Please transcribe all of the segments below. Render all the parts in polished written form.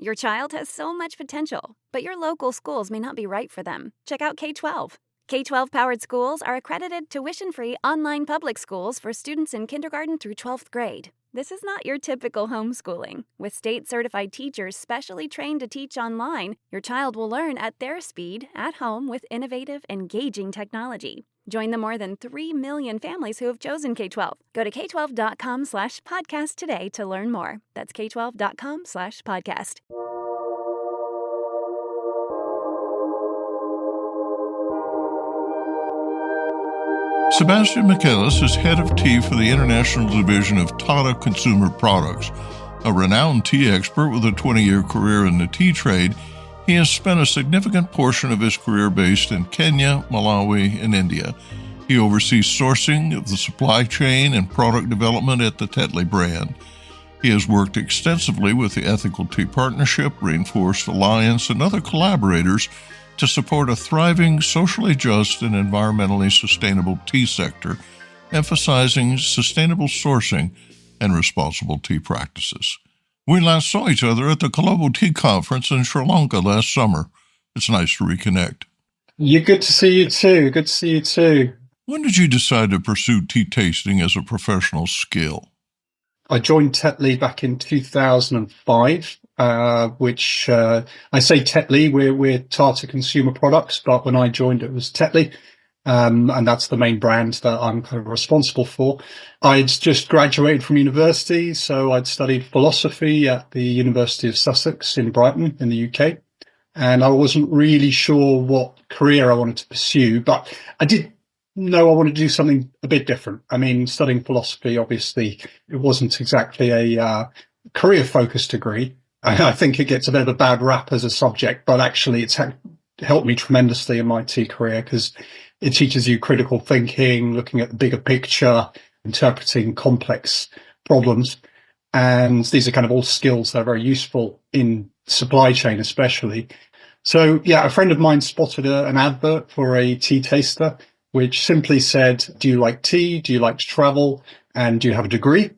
Your child has so much potential, but your local schools may not be right for them. Check out K-12. K-12 powered schools are accredited tuition-free online public schools for students in kindergarten through 12th grade. This is not your typical homeschooling. With state-certified teachers specially trained to teach online, your child will learn at their speed, at home, with innovative, engaging technology. Join the more than 3 million families who have chosen K-12. Go to k12.com/podcast today to learn more. That's k12.com/podcast. Sebastian Michaelis is head of tea for the international division of Tata Consumer Products. A renowned tea expert with a 20-year career in the tea trade, he has spent a significant portion of his career based in Kenya, Malawi, and India. He oversees sourcing of the supply chain and product development at the Tetley brand. He has worked extensively with the Ethical Tea Partnership, Rainforest Alliance, and other collaborators to support a thriving, socially just, and environmentally sustainable tea sector, emphasizing sustainable sourcing and responsible tea practices. We last saw each other at the Global Tea Conference in Sri Lanka last summer. It's nice to reconnect. Good to see you too. Good to see you too. When did you decide to pursue tea tasting as a professional skill? I joined Tetley back in 2005, which I say Tetley, we're Tata Consumer Products, but when I joined it was Tetley. And that's the main brand that I'm kind of responsible for. I'd just graduated from university, so I'd studied philosophy at the University of Sussex in Brighton in the UK. And I wasn't really sure what career I wanted to pursue, but I did know I wanted to do something a bit different. I mean, studying philosophy, obviously, it wasn't exactly a career-focused degree. I think it gets a bit of a bad rap as a subject, but actually it's helped me tremendously in my tea career because it teaches you critical thinking, looking at the bigger picture, interpreting complex problems. And these are kind of all skills that are very useful in supply chain, especially. So, yeah, a friend of mine spotted an advert for a tea taster, which simply said, do you like tea? Do you like to travel? And do you have a degree?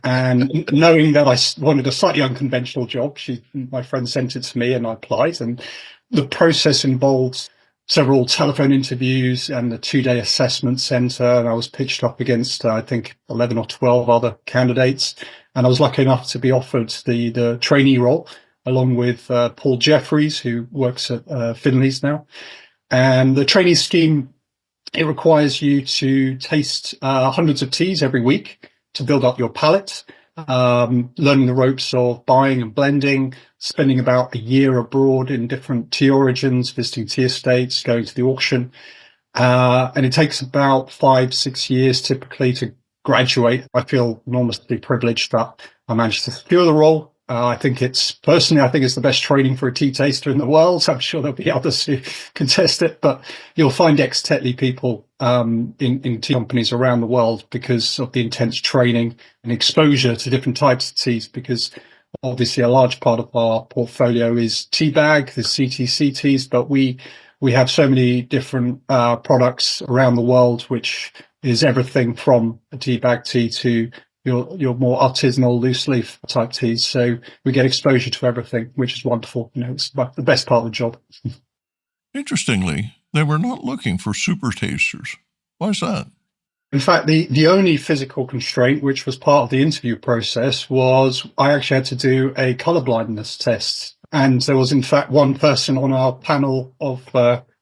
And knowing that I wanted a slightly unconventional job, my friend sent it to me and I applied. And the process involved several telephone interviews and a 2-day assessment center. And I was pitched up against, I think, 11 or 12 other candidates. And I was lucky enough to be offered the trainee role, along with Paul Jeffries, who works at Finley's now. And the trainee scheme, it requires you to taste hundreds of teas every week to build up your palate, learning the ropes of buying and blending, spending about a year abroad in different tea origins, visiting tea estates, going to the auction. And it takes about 5-6 years typically to graduate. I feel enormously privileged that I managed to secure the role. I think it's the best training for a tea taster in the world. I'm sure there'll be others who contest it, but you'll find ex-Tetley people in tea companies around the world because of the intense training and exposure to different types of teas, because obviously a large part of our portfolio is tea bag, the CTC teas, but we have so many different products around the world, which is everything from a tea bag tea to your more artisanal loose leaf type teas. So we get exposure to everything, which is wonderful. It's the best part of the job. Interestingly, they were not looking for super tasters. Why is that? In fact, the only physical constraint, which was part of the interview process, was I actually had to do a color blindness test. And there was, in fact, one person on our panel of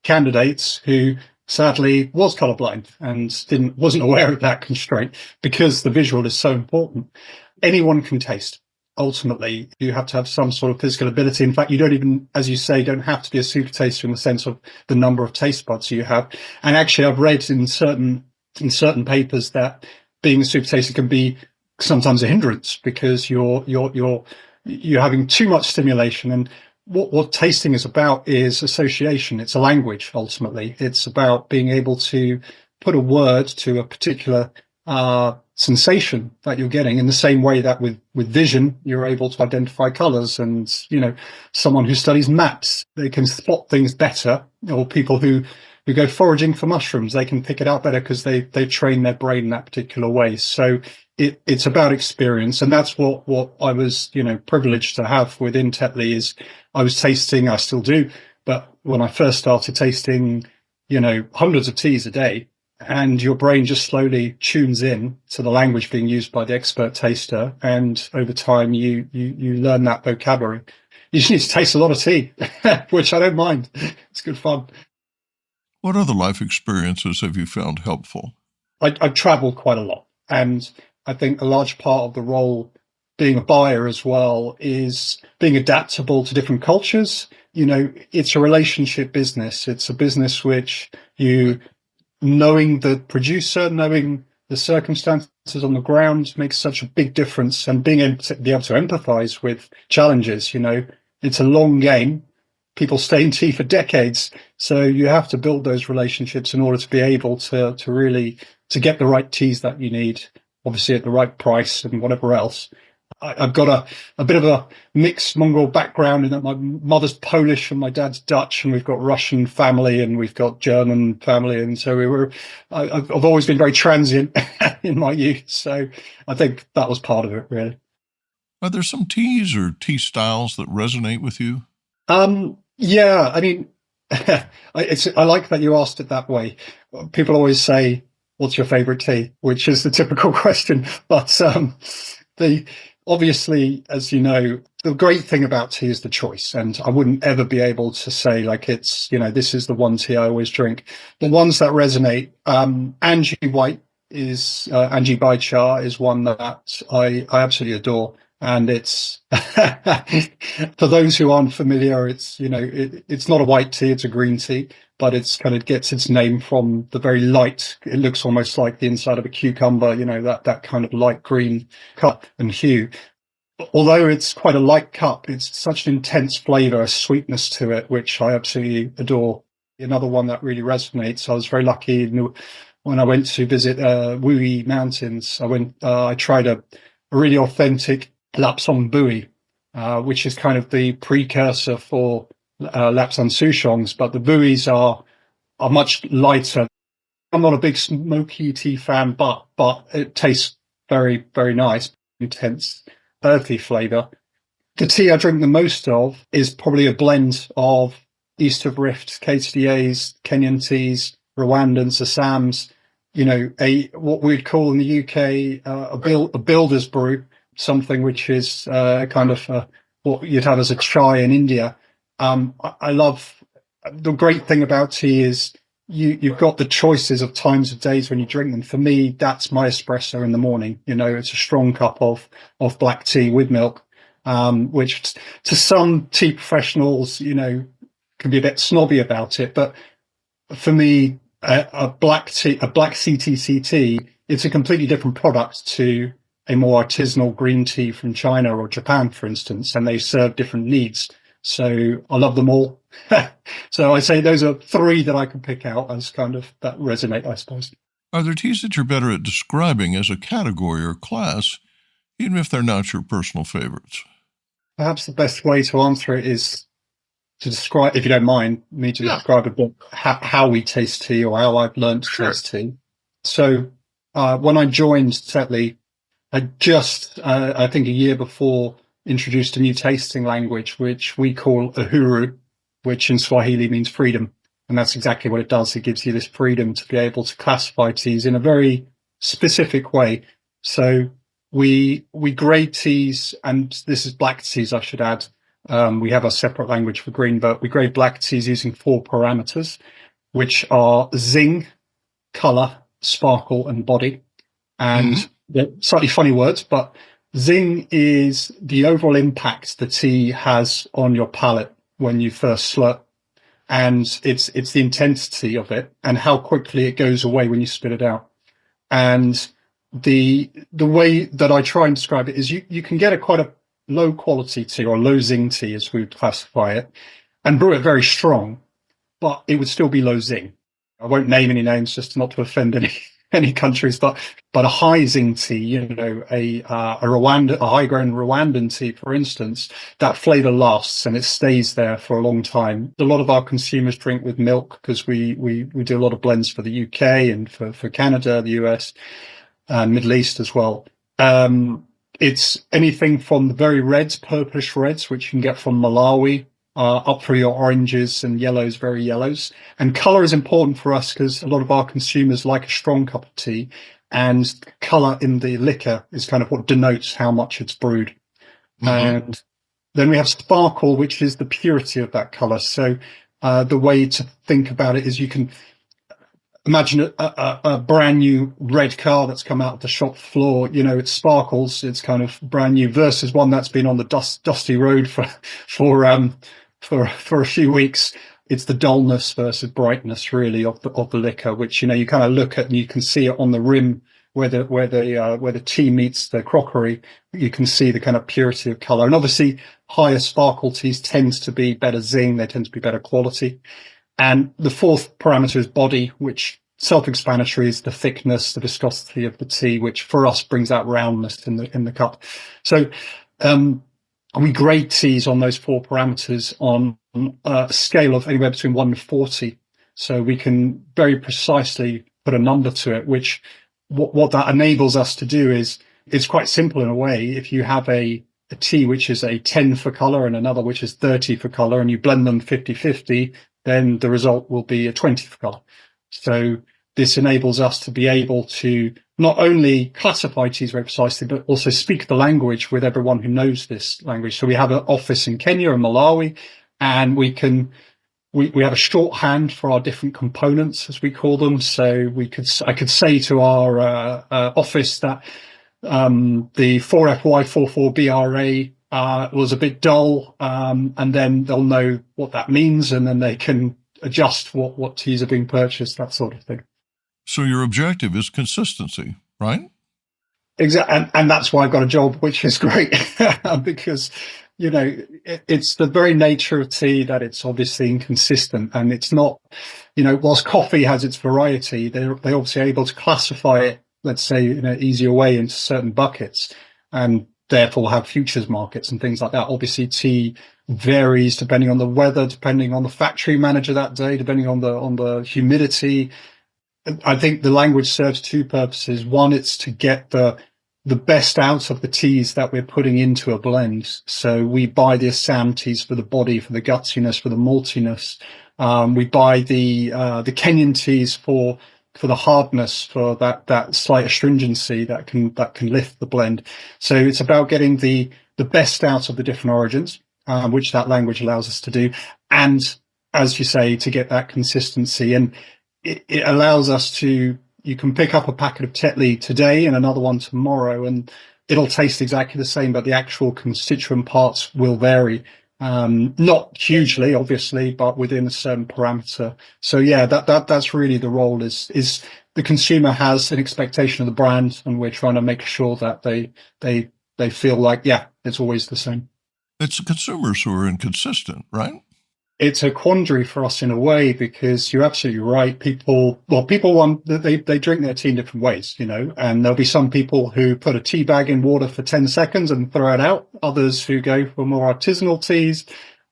candidates who sadly was colorblind and wasn't aware of that constraint, because the visual is so important. Anyone can taste. Ultimately, you have to have some sort of physical ability. In fact, you don't even, as you say, don't have to be a super taster in the sense of the number of taste buds you have. And actually, I've read in certain papers that being a super taster can be sometimes a hindrance because you're having too much stimulation. And what tasting is about is association. It's a language, ultimately. It's about being able to put a word to a particular sensation that you're getting, in the same way that with vision, you're able to identify colors. And, someone who studies maps, they can spot things better, or people who go foraging for mushrooms, they can pick it out better because they train their brain in that particular way. So it's about experience, and that's what I was, privileged to have within Tetley. Is I was tasting, I still do, but when I first started tasting, hundreds of teas a day, and your brain just slowly tunes in to the language being used by the expert taster, and over time you learn that vocabulary. You just need to taste a lot of tea, which I don't mind. It's good fun. What other life experiences have you found helpful? I've traveled quite a lot, and I think a large part of the role being a buyer as well is being adaptable to different cultures. It's a relationship business. It's a business which knowing the producer, knowing the circumstances on the ground makes such a big difference, and being able to empathize with challenges. It's a long game. People stay in tea for decades. So you have to build those relationships in order to be able to really get the right teas that you need, obviously at the right price and whatever else. I've got a bit of a mixed mongrel background in that my mother's Polish and my dad's Dutch, and we've got Russian family and we've got German family. And so I've always been very transient in my youth. So I think that was part of it, really. Are there some teas or tea styles that resonate with you? Yeah, I mean, I like that you asked it that way. People always say, "What's your favorite tea?" Which is the typical question. But obviously, as you know, the great thing about tea is the choice, and I wouldn't ever be able to say like it's this is the one tea I always drink. The ones that resonate, Angie White is Angie Baichar is one that I absolutely adore. And it's for those who aren't familiar, it's it's not a white tea, it's a green tea, but it's kind of gets its name from the very light. It looks almost like the inside of a cucumber, that kind of light green cup and hue. Although it's quite a light cup, it's such an intense flavor, a sweetness to it, which I absolutely adore. Another one that really resonates. I was very lucky when I went to visit Wui Mountains. I tried a really authentic Lapsang Bui, which is kind of the precursor for Lapsang Souchongs, but the Buis are much lighter. I'm not a big smoky tea fan, but it tastes very, very nice, intense, earthy flavor. The tea I drink the most of is probably a blend of East of Rift, KTDAs, Kenyan teas, Rwandans, Assams, what we'd call in the UK a builder's brew, something which is kind of what you'd have as a chai in India. I love the great thing about tea is you've got the choices of times of days when you drink them. For me, that's my espresso in the morning. It's a strong cup of black tea with milk, which to some tea professionals, can be a bit snobby about it. But for me, a black CTC tea, it's a completely different product to a more artisanal green tea from China or Japan, for instance, and they serve different needs. So I love them all. So I say those are three that I can pick out as kind of that resonate, I suppose. Are there teas that you're better at describing as a category or class, even if they're not your personal favorites? Perhaps the best way to answer it is to describe, if you don't mind me to describe a bit how we taste tea or how I've learned to taste tea. So when I joined Tetley, I just, I think a year before, introduced a new tasting language, which we call uhuru, which in Swahili means freedom. And that's exactly what it does. It gives you this freedom to be able to classify teas in a very specific way. So we grade teas, and this is black teas, I should add. We have a separate language for green, but we grade black teas using 4 parameters, which are zing, color, sparkle, and body. And they're slightly funny words, but zing is the overall impact the tea has on your palate when you first slurp, and it's the intensity of it and how quickly it goes away when you spit it out. And the way that I try and describe it is you can get quite a low quality tea or low zing tea, as we would classify it, and brew it very strong, but it would still be low zing. I won't name any names just not to offend any countries, but a high zing tea, a high grown Rwandan tea, for instance, that flavor lasts and it stays there for a long time. A lot of our consumers drink with milk because we do a lot of blends for the UK and for Canada, the US, and Middle East as well. It's anything from the very reds, purplish reds, which you can get from Malawi, up through your oranges and yellows, very yellows. And color is important for us because a lot of our consumers like a strong cup of tea, and color in the liquor is kind of what denotes how much it's brewed. Mm-hmm. And then we have sparkle, which is the purity of that color. So the way to think about it is you can imagine a brand new red car that's come out of the shop floor. It sparkles. It's kind of brand new versus one that's been on the dusty road for a few weeks. It's the dullness versus brightness, really, of the liquor, which you kind of look at and you can see it on the rim where the tea meets the crockery. You can see the kind of purity of color, and obviously higher sparkle teas tends to be better zing. They tend to be better quality. And the fourth parameter is body, which self-explanatory is the thickness, the viscosity of the tea, which for us brings out roundness in the cup. So we grade teas on those four parameters on a scale of anywhere between 1 to 40. So we can very precisely put a number to it, which what that enables us to do is it's quite simple in a way. If you have a tea which is a 10 for color and another which is 30 for color, and you blend them 50-50, then the result will be a 20 for color. So this enables us to be able to not only classify teas very precisely, but also speak the language with everyone who knows this language. So we have an office in Kenya and Malawi, and we have a shorthand for our different components, as we call them. So I could say to our office that the 4FY44BRA was a bit dull, and then they'll know what that means, and then they can adjust what teas are being purchased, that sort of thing. So your objective is consistency, right? Exactly, and that's why I've got a job, which is great, because it's the very nature of tea that it's obviously inconsistent, and it's not, whilst coffee has its variety, they're obviously able to classify it, let's say, in an easier way into certain buckets, and therefore have futures markets and things like that. Obviously, tea varies depending on the weather, depending on the factory manager that day, depending on the humidity. I think the language serves two purposes. One, it's to get the best out of the teas that we're putting into a blend. So we buy the Assam teas for the body, for the gutsiness, for the maltiness. We buy the Kenyan teas for the hardness, for that slight astringency that can lift the blend. So it's about getting the best out of the different origins, which that language allows us to do. And as you say, to get that consistency. And it allows us to, you can pick up a packet of Tetley today and another one tomorrow, and it'll taste exactly the same, but the actual constituent parts will vary. Not hugely, obviously, but within a certain parameter. So yeah, that's really the role is the consumer has an expectation of the brand, and we're trying to make sure that they feel like, yeah, it's always the same. It's the consumers who are inconsistent, right? It's a quandary for us in a way, because you're absolutely right. People want, they drink their tea in different ways, and there'll be some people who put a tea bag in water for 10 seconds and throw it out. Others who go for more artisanal teas.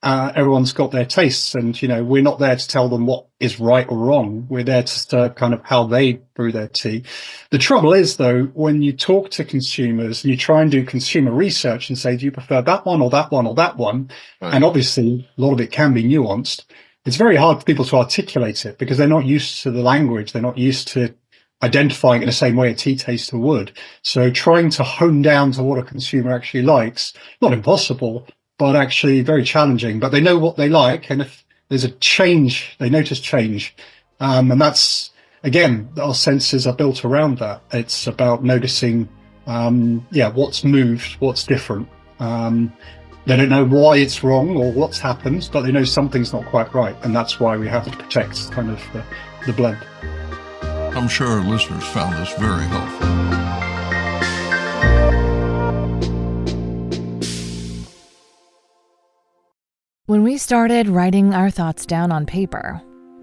Everyone's got their tastes, and, we're not there to tell them what is right or wrong. We're there to serve kind of how they brew their tea. The trouble is, though, when you talk to consumers and you try and do consumer research and say, do you prefer that one or that one or that one? Right. And obviously a lot of it can be nuanced. It's very hard for people to articulate it because they're not used to the language. They're not used to identifying it in the same way a tea taster would. So trying to hone down to what a consumer actually likes, not impossible, but actually very challenging. But they know what they like, and if there's a change, they notice change. And that's, again, our senses are built around that. It's about noticing, what's moved, what's different. They don't know why it's wrong or what's happened, but they know something's not quite right. And that's why we have to protect kind of the blend. I'm sure our listeners found this very helpful. When we started writing our thoughts down on paper,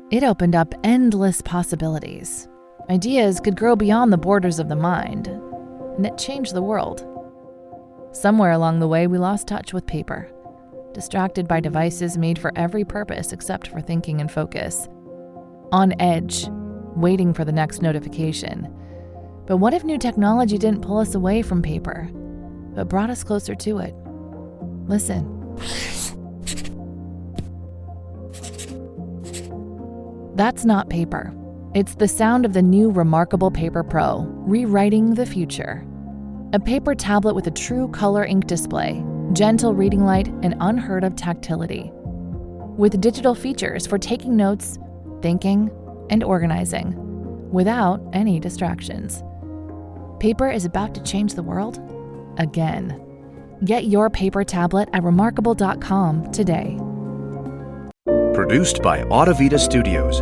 it opened up endless possibilities. Ideas could grow beyond the borders of the mind, and it changed the world. Somewhere along the way, we lost touch with paper, distracted by devices made for every purpose except for thinking and focus. On edge, waiting for the next notification. But what if new technology didn't pull us away from paper, but brought us closer to it? Listen. That's not paper. It's the sound of the new Remarkable Paper Pro, rewriting the future. A paper tablet with a true color ink display, gentle reading light, and unheard of tactility. With digital features for taking notes, thinking, and organizing, without any distractions. Paper is about to change the world again. Get your paper tablet at remarkable.com today. Produced by Audavita Studios.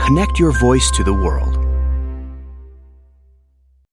Connect your voice to the world.